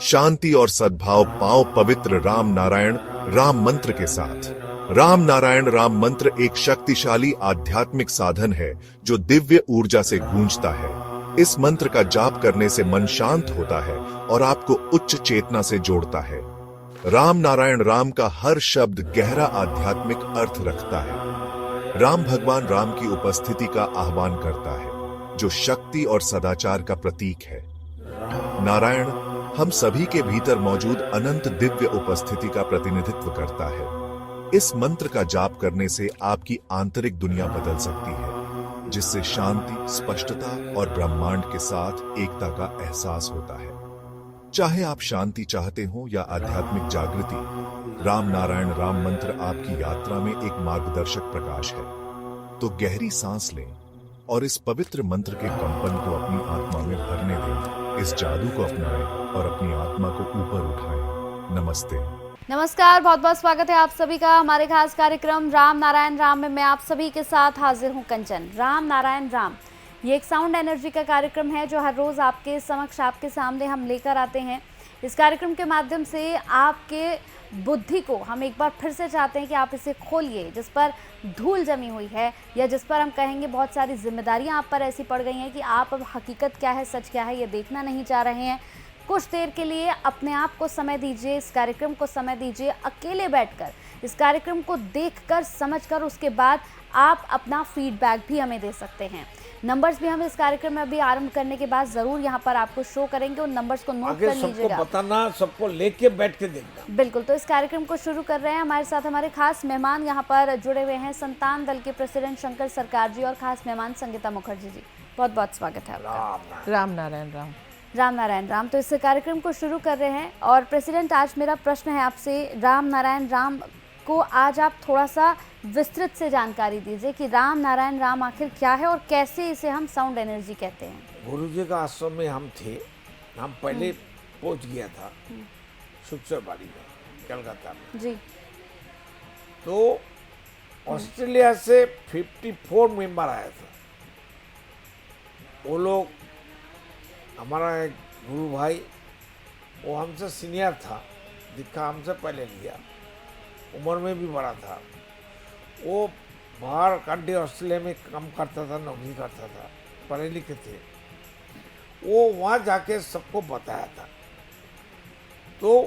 शांति और सद्भाव पाओ पवित्र राम नारायण राम मंत्र के साथ। राम नारायण राम मंत्र एक शक्तिशाली आध्यात्मिक साधन है जो दिव्य ऊर्जा से गूंजता है। इस मंत्र का जाप करने से मन शांत होता है और आपको उच्च चेतना से जोड़ता है। राम नारायण राम का हर शब्द गहरा आध्यात्मिक अर्थ रखता है। राम भगवान राम की उपस्थिति का आह्वान करता है, जो शक्ति और सदाचार का प्रतीक है। नारायण हम सभी के भीतर मौजूद अनंत दिव्य उपस्थिति का प्रतिनिधित्व करता है। इस मंत्र का जाप करने से आपकी आंतरिक दुनिया बदल सकती है, जिससे शांति, स्पष्टता और ब्रह्मांड के साथ एकता का एहसास होता है। चाहे आप शांति चाहते हो या आध्यात्मिक जागृति, राम नारायण राम मंत्र आपकी यात्रा में एक मार्गदर्शक प्रकाश है। तो गहरी सांस लें और इस पवित्र मंत्र के कंपन को अपनी आत्मा में भरने दें। इस जादू को अपनाएं और अपनी आत्मा को ऊपर उठाएं। नमस्ते। नमस्कार, बहुत बहुत स्वागत है आप सभी का हमारे खास कार्यक्रम राम नारायण राम में मैं आप सभी के साथ हाजिर हूं कंचन। राम नारायण राम ये एक साउंड एनर्जी का कार्यक्रम है जो हर रोज़ आपके समक्ष, आपके सामने हम लेकर आते हैं। इस कार्यक्रम के माध्यम से आपके बुद्धि को हम एक बार फिर से चाहते हैं कि आप इसे खोलिए, जिस पर धूल जमी हुई है या जिस पर हम कहेंगे बहुत सारी जिम्मेदारियां आप पर ऐसी पड़ गई हैं कि आप अब हकीकत क्या है, सच क्या है, ये देखना नहीं चाह रहे हैं। कुछ देर के लिए अपने आप को समय दीजिए, इस कार्यक्रम को समय दीजिए। अकेले बैठकर इस कार्यक्रम को देखकर, समझकर उसके बाद आप अपना फीडबैक भी हमें दे सकते हैं। नंबर्स भी हम इस कार्यक्रम में अभी आरंभ करने के बाद जरूर यहाँ पर आपको शो करेंगे, उन नंबर्स को नोट कर लीजिएगा। सबको बताना, सबको लेके बैठ के देखना। बिल्कुल, तो इस कार्यक्रम को शुरू कर रहे हैं। हमारे साथ हमारे खास मेहमान यहाँ पर जुड़े हुए हैं, संतान दल के प्रेसिडेंट शंकर सरकार जी और खास मेहमान संगीता मुखर्जी जी। बहुत बहुत स्वागत है आपका। राम नारायण राम। राम नारायण राम। तो इस कार्यक्रम को शुरू कर रहे हैं और प्रेसिडेंट, आज मेरा प्रश्न है आपसे, राम नारायण राम को आज आप थोड़ा सा विस्तृत से जानकारी दीजिए कि राम नारायण राम आखिर क्या है और कैसे इसे हम साउंड एनर्जी कहते हैं। गुरुजी का आश्रम में हम थे, हम पहले पहुंच गया था शुक्रबाड़ी में, कलकत्ता में जी। तो ऑस्ट्रेलिया से 54 मेंबर आया था। वो लोग, हमारा एक गुरु भाई, वो हमसे सीनियर था, दिखा हमसे पहले लिया, उम्र में भी बड़ा था। वो बाहर कंट्री ऑस्ट्रेलिया में काम करता था, नौकरी करता था, पढ़े लिखे थे। वो वहाँ जाके सबको बताया था। तो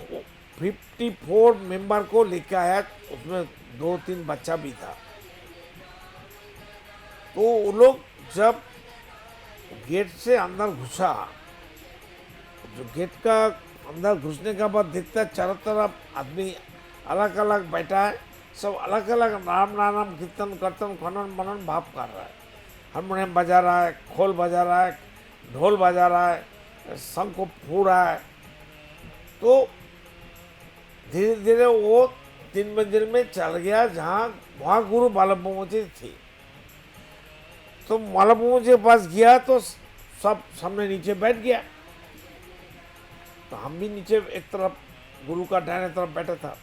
54 मेंबर को लेके आया, उसमें 2-3 बच्चा भी था। तो वो लोग जब गेट से अंदर घुसा, जो गेट का अंदर घुसने के बाद देखता चारों तरफ आदमी अलग अलग बैठा है, सब अलग अलग राम नाम कीर्तन करतन खनन मनन भाव कर रहा है। हारमोनियम बजा रहा है, खोल बजा रहा है, ढोल बजा रहा है, शंख को फूड़ रहा है। तो धीरे धीरे वो 3 मंजिल में चल गया, जहाँ वहाँ गुरु बालक जी थी। तो बालक जी के पास गया तो सब सामने नीचे बैठ गया। तो हम भी नीचे एक तरफ गुरु का दाहिने तरफ बैठा था।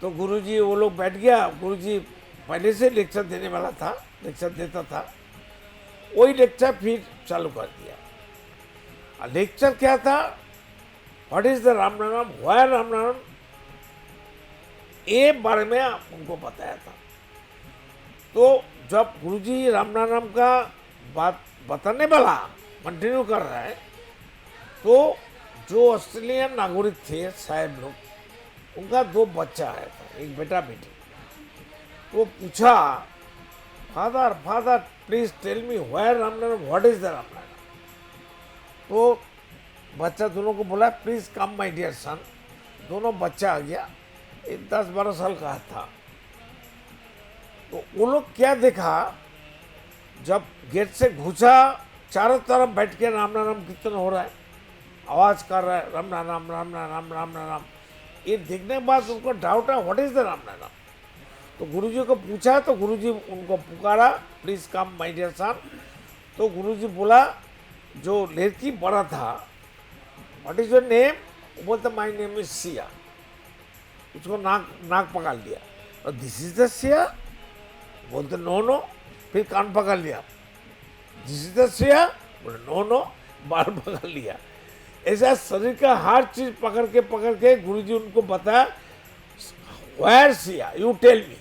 तो गुरुजी, वो लोग बैठ गया। गुरुजी पहले से लेक्चर देने वाला था, लेक्चर देता था, वही लेक्चर फिर चालू कर दिया। लेक्चर क्या था? व्हाट इज द राम नाम, व्हाई राम नाम, ये बारे में उनको बताया था। तो जब गुरुजी राम नाम का बात बताने वाला कंटिन्यू कर रहा है, तो जो ऑस्ट्रेलियन नागरिक थे साहब लोग, उनका 2 बच्चा आया था, एक बेटा बेटी। वो पूछा, father father please tell me why Ram नाम, व्हाट इज द राम नाम। तो बच्चा दोनों को बोला, please come my dear son. दोनों बच्चा आ गया, 10-12 साल का था। तो वो लोग क्या देखा, जब गेट से घुसा, चारों तरफ बैठ के राम नाम कीर्तन हो रहा है, आवाज कर रहा है, राम नाम राम नाम राम नाम। ये देखने के बाद उनको डाउट है, व्हाट इज द राम नाम। तो गुरुजी को पूछा, तो गुरुजी उनको पुकारा, please come my dear son. तो गुरुजी बोला, जो लड़की बड़ा था, व्हाट इज योर नेम, वो बोलता माय नेम इज सिया। उसको नाक पकड़ लिया, और दिस इज द सिया, बोलते नो नो। फिर कान पकड़ लिया, दिस इज द सिया, बोले नो नो, बाल पकड़ लिया। ऐसा शरीर का हर चीज पकड़ के गुरुजी उनको बताया, वायर सिया यू टेल मी।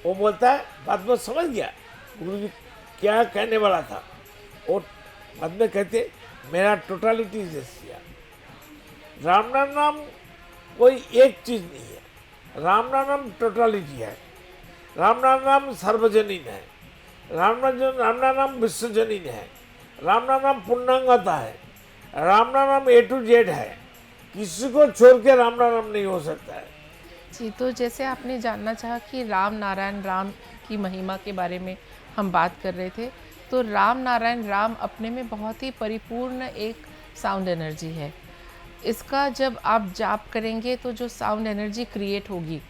वो बोलता है बात में समझ गया गुरुजी क्या कहने वाला था। वो बाद में कहते मेरा टोटलिटी इज सिया। राम नाम कोई एक चीज नहीं है, राम नाम टोटलिटी है। राम नाम सार्वजनीन है, राम नाम विश्वजनीन है, राम नाम पूर्णांगता है, राम नाम ए टू जेड है। किसी को छोड़ के राम नाम नहीं हो सकता है। जी, तो जैसे आपने जानना चाहा कि राम नारायण राम की महिमा के बारे में हम बात कर रहे थे, तो राम नारायण राम अपने में बहुत ही परिपूर्ण एक साउंड एनर्जी है। इसका जब आप जाप करेंगे तो जो साउंड एनर्जी क्रिएट होगी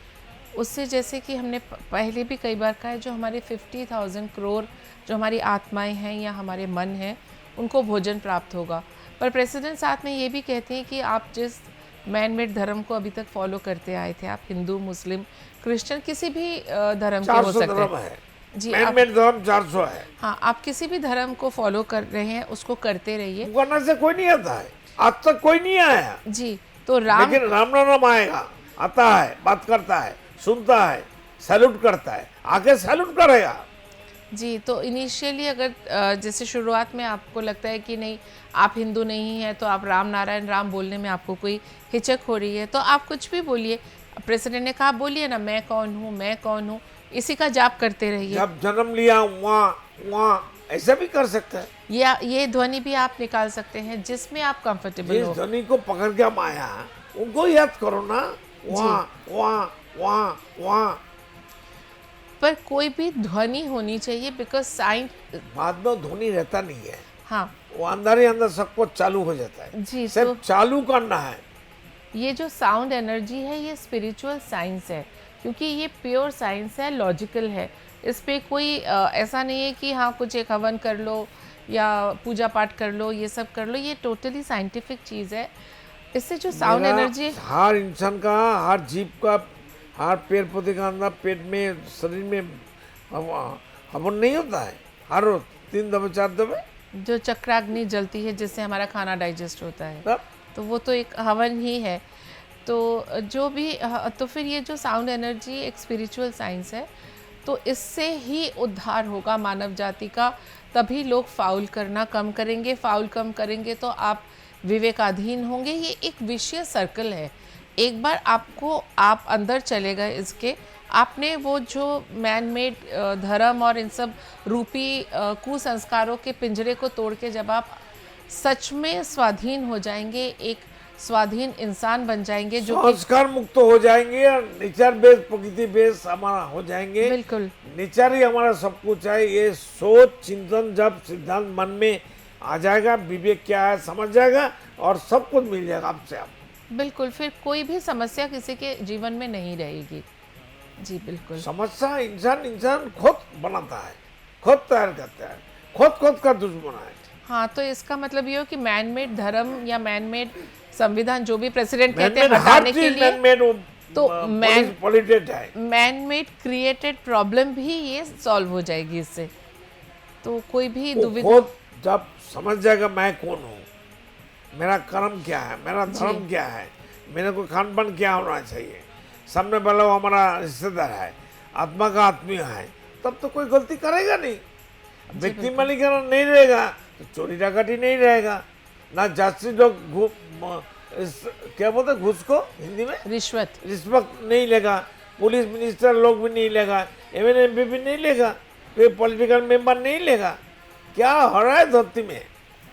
उससे, जैसे कि हमने पहले भी कई बार कहा है, जो हमारे 50,000 करोड़ जो हमारी आत्माएं हैं या हमारे मन हैं उनको भोजन प्राप्त होगा। पर प्रेसिडेंट साथ में ये भी कहते हैं कि आप जिस मैन मेड धर्म को अभी तक फॉलो करते आए थे, आप हिंदू मुस्लिम क्रिश्चियन किसी भी धर्म के हो 400 सकते धर्म हैं है जी, मैन मेड धर्म 400 है। हाँ, आप किसी भी धर्म को फॉलो कर रहे हैं उसको करते रहिए करने से कोई नहीं आता है, आज तक कोई नहीं आया। जी। तो राम लेकिन राम नाम आएगा, आता है, बात करता है, सुनता है, सैल्यूट करता है, आके सैल्यूट करेगा। जी, तो इनिशियली अगर जैसे शुरुआत में आपको लगता है कि नहीं आप हिंदू नहीं हैं, तो आप राम नारायण राम बोलने में आपको कोई हिचक हो रही है, तो आप कुछ भी बोलिए। प्रेसिडेंट ने कहा बोलिए ना, मैं कौन हूँ, मैं कौन हूँ, इसी का जाप करते रहिए। जब जन्म लिया वहाँ ऐसा भी कर सकते हैं। या ये ध्वनि भी आप निकाल सकते हैं जिसमें आप कंफर्टेबल जिस हो। ध्वनि को पकड़ के हम आया उनको याद करो ना, वहाँ। पर कोई भी ध्वनि होनी चाहिए, बिकॉज साइंस बाद में ध्वनि रहता नहीं है, हाँ वो अंदर ही अंदर सब कुछ चालू हो जाता है। जी, सिर्फ तो चालू करना है। ये जो साउंड एनर्जी है ये स्पिरिचुअल साइंस है, क्योंकि ये प्योर साइंस है, लॉजिकल है। इस पे कोई ऐसा नहीं है कि हाँ कुछ एक हवन कर लो या पूजा पाठ कर लो, ये सब कर लो, ये टोटली साइंटिफिक चीज़ है। इससे जो साउंड मेरा एनर्जी हर इंसान का, हर जीव का, हर पेड़ पौधे का अंदर पेट में, शरीर में हवन नहीं होता है हर रोज 3 दफे 4 दफे, जो चक्राग्नि जलती है जिससे हमारा खाना डाइजेस्ट होता है, तब तो वो तो एक हवन ही है। तो जो भी तो फिर ये जो साउंड एनर्जी एक स्पिरिचुअल साइंस है, तो इससे ही उद्धार होगा मानव जाति का। तभी लोग फाउल करना कम करेंगे, फाउल कम करेंगे तो आप विवेकाधीन होंगे। ये एक विशेष सर्कल है। एक बार आप अंदर चले गए इसके, आपने वो जो मैन मेड धर्म और इन सब रूपी कुसंस्कारों के पिंजरे को तोड़ के जब आप सच में स्वाधीन हो जाएंगे, एक स्वाधीन इंसान बन जाएंगे, जो कि संस्कार मुक्त हो जाएंगे और नेचर बेस, प्रकृति बेस हमारा हो जाएंगे। बिल्कुल नेचर ही हमारा सब कुछ है। ये सोच चिंतन जब सिद्धांत मन में आ जाएगा, विवेक क्या है समझ जाएगा और सब कुछ मिल जाएगा आपसे आप। बिल्कुल, फिर कोई भी समस्या किसी के जीवन में नहीं रहेगी। जी बिल्कुल। समस्या इंसान खुद बनाता है, खुद तैयार करता है, खुद का दुश्मन है। हाँ, तो इसका मतलब ये हो कि मैन मेड धर्म या मैन मेड संविधान जो भी प्रेसिडेंट कहते हैं Man-made हटाने हर के चीज लिए, man-made तो पॉलिटेड है। मैन मेड क्रिएटेड प्रॉब्लम भी ये सॉल्व हो जाएगी इससे। तो कोई भी वो दुविधा खुद जब समझ जाएगा मैं कौन हूँ, मेरा कर्म क्या है, मेरा धर्म क्या है, मेरे को खान पान क्या होना चाहिए, सामने वाला वो हमारा रिश्तेदार है, आत्मा का आत्मीय है, तब तो कोई गलती करेगा नहीं। व्यक्ति मालिकाना नहीं रहेगा तो चोरी डकाती नहीं रहेगा, ना जाति लोग क्या बोलते घूस को हिंदी में रिश्वत नहीं लेगा, पुलिस मिनिस्टर लोग भी नहीं लेगा, एमएलए भी नहीं लेगा, कोई पॉलिटिकल मेंबर नहीं लेगा। क्या हो रहा है धरती में,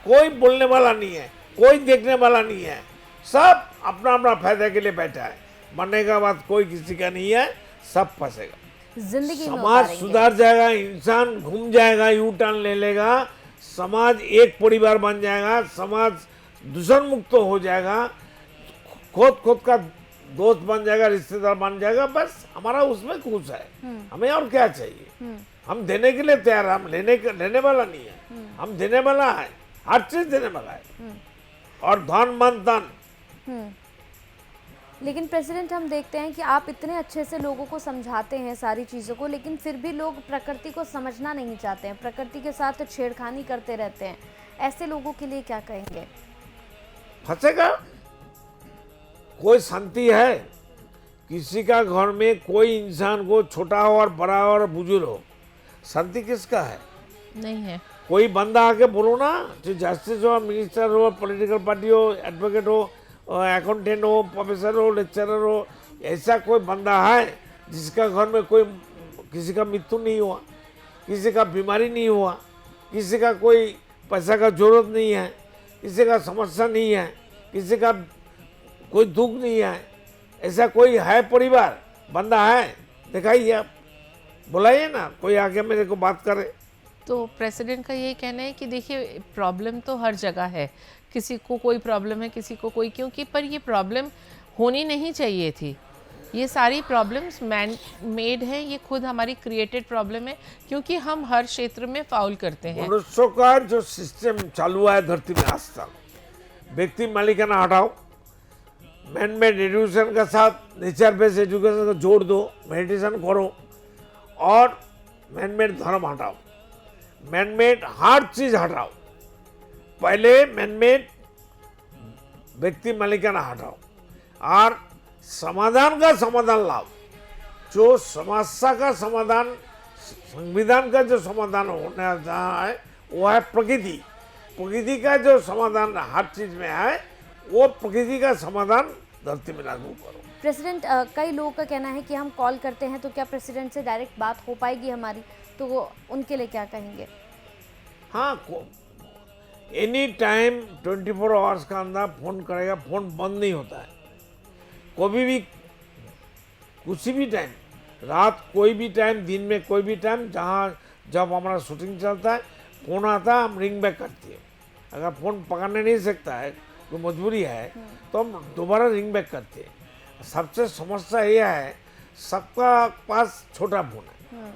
कोई बोलने वाला नहीं है, कोई देखने वाला नहीं है, सब अपना अपना फायदा के लिए बैठा है। मरने का बाद कोई किसी का नहीं है, सब फंसेगा। जिंदगी में समाज उतारेंगे। सुधार जाएगा, इंसान घूम जाएगा, यू टर्न ले लेगा, समाज एक परिवार बन जाएगा, समाज दूषण मुक्त हो जाएगा, खुद का दोस्त बन जाएगा, रिश्तेदार बन जाएगा। बस हमारा उसमें खुश है, हमें और क्या चाहिए। हम देने के लिए तैयार है, हम लेने वाला नहीं है, हम देने वाला है, हर चीज देने वाला है, और धन मन तन। लेकिन प्रेसिडेंट हम देखते हैं कि आप इतने अच्छे से लोगों को समझाते हैं सारी चीज़ों को, लेकिन फिर भी लोग प्रकृति को समझना नहीं चाहते हैं, प्रकृति के साथ छेड़खानी करते रहते हैं। ऐसे लोगों के लिए क्या कहेंगे? फंसेगा। कोई शांति है? किसी का घर में कोई इंसान को छोटा हो और बड़ा हो और बुजुर्ग हो, शांति किसका है? नहीं है। कोई बंदा आके बोलो ना, जो जस्टिस हो, मिनिस्टर हो, पॉलिटिकल पार्टी हो, एडवोकेट हो, अकाउंटेंट हो, प्रोफेसर हो, लेक्चरर हो, ऐसा कोई बंदा है जिसका घर में कोई किसी का मृत्यु नहीं हुआ, किसी का बीमारी नहीं हुआ, किसी का कोई पैसा का जरूरत नहीं है, किसी का समस्या नहीं है, किसी का कोई दुख नहीं है? ऐसा कोई है परिवार, बंदा है? दिखाइए आप, बुलाइए ना, कोई आके मेरे को बात करे। तो प्रेसिडेंट का यही कहना है कि देखिए प्रॉब्लम तो हर जगह है, किसी को कोई प्रॉब्लम है, किसी को कोई, क्योंकि पर ये प्रॉब्लम होनी नहीं चाहिए थी। ये सारी प्रॉब्लम्स मैन मेड हैं, ये खुद हमारी क्रिएटेड प्रॉब्लम है, क्योंकि हम हर क्षेत्र में फाउल करते हैं। मनुष्य का जो सिस्टम चालू है धरती में आज तक, व्यक्ति मालिकाना हटाओ, मैन मेड एजुकेशन के साथ नेचर बेस्ड एजुकेशन को जोड़ दो, मेडिटेशन करो, और मैन मेड धर्म हटाओ, मैन मेड हर चीज हटाओ। पहले मैन मेड व्यक्ति मालिकाना हटाओ और समाधान का समाधान लाओ। जो समस्या का समाधान, संविधान का जो समाधान होने जहाँ है वो है प्रकृति। प्रकृति का जो समाधान हर चीज में है, वो प्रकृति का समाधान धरती में लागू करो। प्रेसिडेंट, कई लोगों का कहना है कि हम कॉल करते हैं तो क्या प्रेसिडेंट से डायरेक्ट बात हो पाएगी हमारी, तो वो उनके लिए क्या कहेंगे? हाँ, एनी टाइम 24 आवर्स का अंदर फोन करेगा, फोन बंद नहीं होता है। कभी भी, किसी भी टाइम, रात कोई भी टाइम, दिन में कोई भी टाइम, जहाँ जब हमारा शूटिंग चलता है फोन आता है, हम रिंग बैक करते हैं। अगर फोन पकड़ने नहीं सकता है, तो मजबूरी है, तो हम दोबारा रिंग बैक करते हैं। सबसे समस्या यह है, सबका पास छोटा फोन है,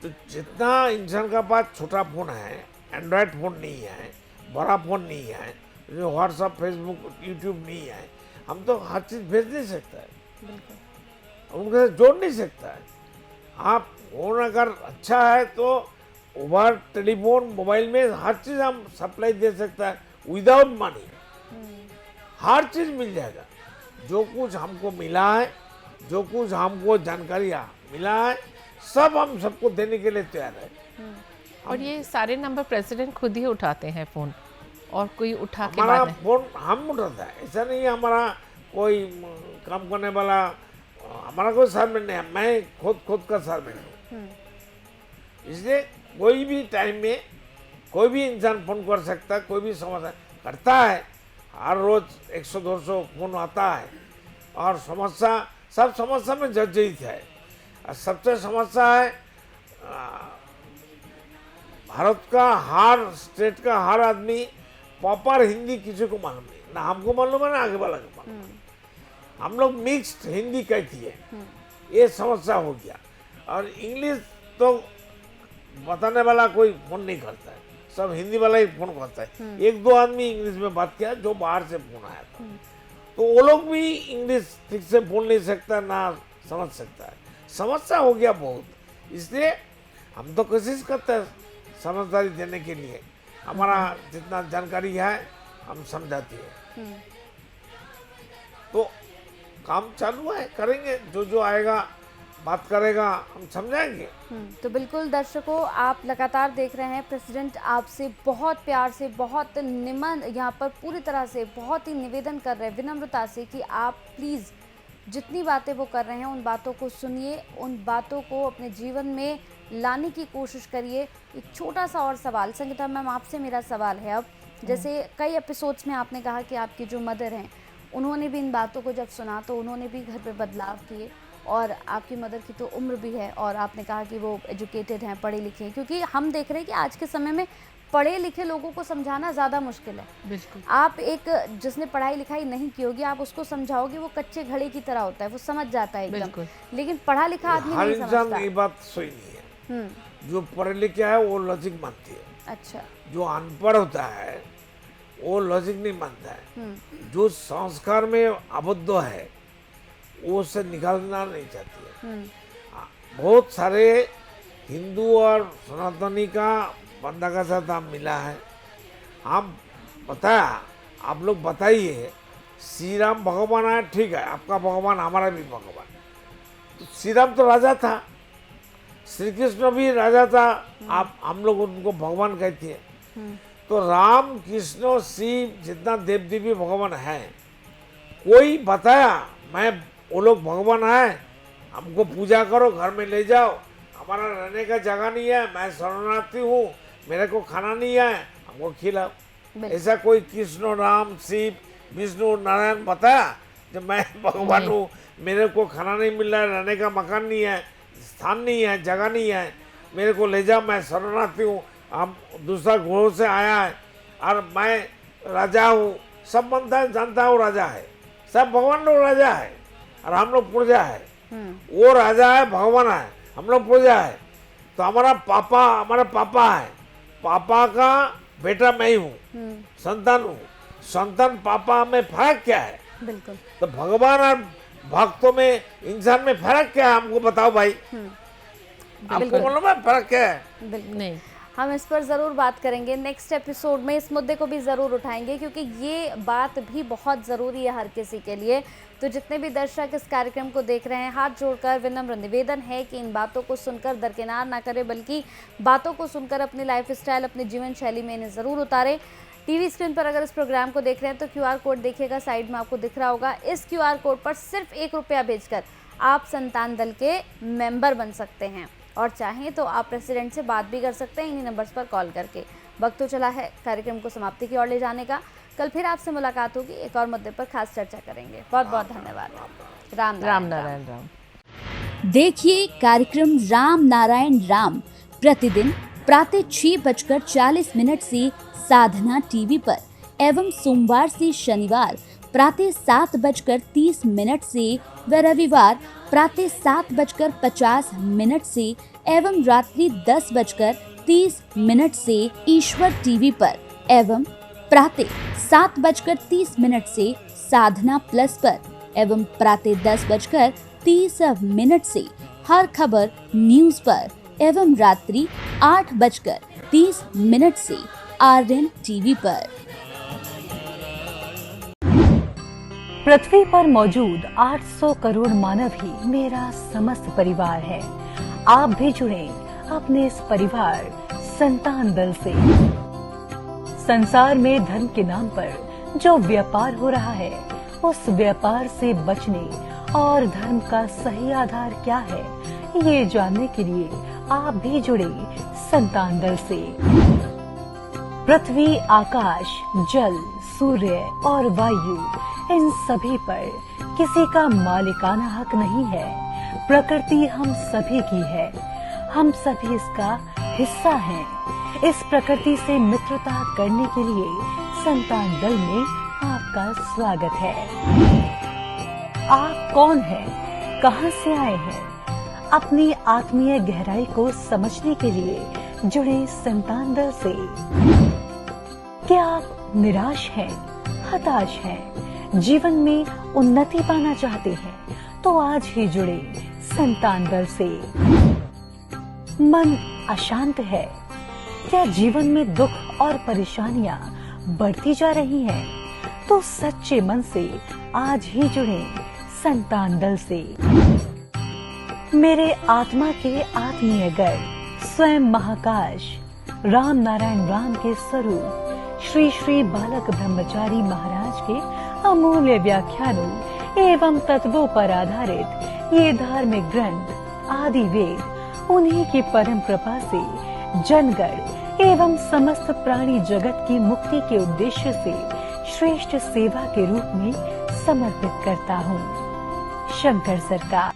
तो जितना इंसान का पास छोटा फोन है, एंड्रॉयड फोन नहीं है, बड़ा फोन नहीं है, जो व्हाट्सअप, फेसबुक, यूट्यूब नहीं है, हम तो हर चीज़ भेज नहीं सकता है, उनके साथ जोड़ नहीं सकता है। आप फोन अगर अच्छा है तो ओवर टेलीफोन, मोबाइल में हर चीज़ हम सप्लाई दे सकता है विदाउट मनी, हर चीज़ मिल जाएगा। जो कुछ हमको मिला है, जो कुछ हमको जानकारियाँ मिला है, सब हम सबको देने के लिए तैयार है। और ये सारे नंबर प्रेसिडेंट खुद ही उठाते हैं फ़ोन, और कोई उठा के हमारा बात नहीं। फोन हम उठाता है, ऐसा नहीं है हमारा कोई काम करने वाला, हमारा कोई सर्वेंट नहीं है, मैं खुद का सर्वेंट हूँ। इसलिए कोई भी टाइम में कोई भी इंसान फोन कर सकता है, कोई भी समस्या करता है। हर रोज 100-200 फोन आता है, और समस्या, सब समस्या में जर्जरित है। और सबसे समस्या है, भारत का हर स्टेट का हर आदमी प्रॉपर हिंदी किसी को मालूम नहीं, ना हमको मालूम है ना आगे वाला को मालूम है। हम लोग मिक्स्ड हिंदी कहती है, ये समस्या हो गया। और इंग्लिश तो बताने वाला कोई फोन नहीं करता है, सब हिंदी वाला ही फोन करता है। एक दो आदमी इंग्लिश में बात किया जो बाहर से फोन आया था, तो वो लोग भी इंग्लिश ठीक से बोल नहीं सकता, ना समझ सकता है। समस्या हो गया बहुत। इसलिए हम तो कोशिश करते हैं समझदारी देने के लिए, हमारा जितना जानकारी है हम समझाते हैं। तो काम चालू है, करेंगे, जो जो आएगा बात करेगा हम समझाएंगे। तो बिल्कुल दर्शकों, आप लगातार देख रहे हैं प्रेसिडेंट आपसे बहुत प्यार से, बहुत निमन, यहाँ पर पूरी तरह से बहुत ही निवेदन कर रहे हैं विनम्रता से कि आप प्लीज़ जितनी बातें वो कर रहे हैं उन बातों को सुनिए, उन बातों को अपने जीवन में लाने की कोशिश करिए। एक छोटा सा और सवाल, संगीता मैम आपसे मेरा सवाल है अब, जैसे कई एपिसोड्स में आपने कहा कि आपकी जो मदर हैं उन्होंने भी इन बातों को जब सुना तो उन्होंने भी घर पे बदलाव किए, और आपकी मदर की तो उम्र भी है और आपने कहा कि वो एजुकेटेड हैं, पढ़े लिखे हैं, क्योंकि हम देख रहे हैं कि आज के समय में पढ़े लिखे लोगों को समझाना ज़्यादा मुश्किल है। बिल्कुल। आप एक जिसने पढ़ाई लिखाई नहीं की होगी, आप उसको समझाओगे वो कच्चे घड़े की तरह होता है, वो समझ जाता है एकदम, बिल्कुल। लेकिन पढ़ा लिखा आदमी हर नहीं इंसान समझता। ये बात सही नहीं है। जो पढ़े लिखे है वो लॉजिक मानती है, अच्छा। जो अनपढ़ होता है वो लॉजिक नहीं मानता है। जो संस्कार में आबद्ध है वो उससे निकालना नहीं चाहती है। बहुत सारे हिंदू और सनातनी का बंदा का साथ हम मिला है, हम बताया आप लोग बताइए, श्री राम भगवान है, ठीक है, आपका भगवान हमारा भी भगवान। तो श्री राम तो राजा था, श्री कृष्ण भी राजा था, आप हम लोग उनको भगवान कहते हैं। तो राम कृष्ण शिव जितना देव देवी भगवान है, कोई बताया मैं वो लोग भगवान है, हमको पूजा करो, घर में ले जाओ, हमारा रहने का जगह नहीं है, मैं शरणार्थी हूँ, मेरे को खाना नहीं है, हमको खिलाओ। ऐसा कोई कृष्ण राम शिव विष्णु नारायण बताया जब मैं भगवान हूँ, मेरे को खाना नहीं मिल रहा है, रहने का मकान नहीं है, स्थान नहीं है, जगह नहीं है, मेरे को ले जाओ, मैं शरणार्थी हूँ, हम दूसरा ग्रह से आया है और मैं राजा हूँ, सब बनता है जानता है वो राजा है, सब भगवान लोग राजा है और हम लोग प्रजा है। वो राजा है, भगवान है, हम लोग प्रजा है। तो हमारा पापा है, पापा का बेटा मैं ही हूँ, संतान हूँ, संतान पापा में फर्क क्या है? बिल्कुल। तो भगवान और भक्तों में, इंसान में फर्क क्या है, हमको बताओ भाई। आपको मालूम है फर्क क्या है? बिल्कुल नहीं, हम इस पर ज़रूर बात करेंगे, नेक्स्ट एपिसोड में इस मुद्दे को भी ज़रूर उठाएंगे, क्योंकि ये बात भी बहुत ज़रूरी है हर किसी के लिए। तो जितने भी दर्शक इस कार्यक्रम को देख रहे हैं, हाथ जोड़कर विनम्र निवेदन है कि इन बातों को सुनकर दरकिनार ना करें, बल्कि बातों को सुनकर अपनी लाइफ स्टाइल, अपनी जीवन शैली में इन्हें ज़रूर उतारें। टीवी स्क्रीन पर अगर इस प्रोग्राम को देख रहे हैं तो QR कोड देखिएगा, साइड में आपको दिख रहा होगा। इस QR कोड पर सिर्फ 1 रुपया भेजकर आप संतान दल के मेंबर बन सकते हैं, और चाहें तो आप प्रेसिडेंट से बात भी कर सकते हैं इन्हीं नंबर्स पर कॉल करके। वक्त तो चला है कार्यक्रम को समाप्ति की ओर ले जाने का। कल फिर आपसे मुलाकात होगी, एक और मुद्दे पर खास चर्चा करेंगे। बहुत बहुत धन्यवाद। राम नारायण राम। देखिए कार्यक्रम राम नारायण राम प्रतिदिन प्रातः 6:40 से साधना टीवी पर, एवं सोमवार से शनिवार प्रातः 7:30 से व रविवार प्रातः 7:50 से एवं रात्रि 10:30 से ईश्वर टीवी पर, एवं प्रातः 7:30 से साधना प्लस पर, एवं प्रातः 10:30 से हर खबर न्यूज पर, एवं रात्रि 8:30 से RN टीवी पर। पृथ्वी पर मौजूद 800 करोड़ मानव ही मेरा समस्त परिवार है। आप भी जुड़े अपने इस परिवार संतान दल से। संसार में धर्म के नाम पर जो व्यापार हो रहा है, उस व्यापार से बचने और धर्म का सही आधार क्या है, ये जानने के लिए आप भी जुड़े संतान दल से। पृथ्वी, आकाश, जल, सूर्य और वायु, इन सभी पर किसी का मालिकाना हक नहीं है। प्रकृति हम सभी की है, हम सभी इसका हिस्सा हैं। इस प्रकृति से मित्रता करने के लिए संतान दल में आपका स्वागत है। आप कौन हैं? कहां से आए हैं? अपनी आत्मीय गहराई को समझने के लिए जुड़े संतान दल से। क्या आप निराश हैं, हताश हैं, जीवन में उन्नति पाना चाहते हैं, तो आज ही जुड़े संतान दल से। मन अशांत है, क्या जीवन में दुख और परेशानियां बढ़ती जा रही हैं, तो सच्चे मन से आज ही जुड़े संतान दल से। मेरे आत्मा के आत्मीय गर्व स्वयं महाकाश राम नारायण राम के स्वरूप श्री श्री बालक ब्रह्मचारी महाराज के अमूल्य व्याख्यानों एवं तत्वों पर आधारित ये धार्मिक ग्रंथ आदि वेद उन्हीं की परम कृपा से जनगण एवं समस्त प्राणी जगत की मुक्ति के उद्देश्य से श्रेष्ठ सेवा के रूप में समर्पित करता हूँ। शंकर सरकार।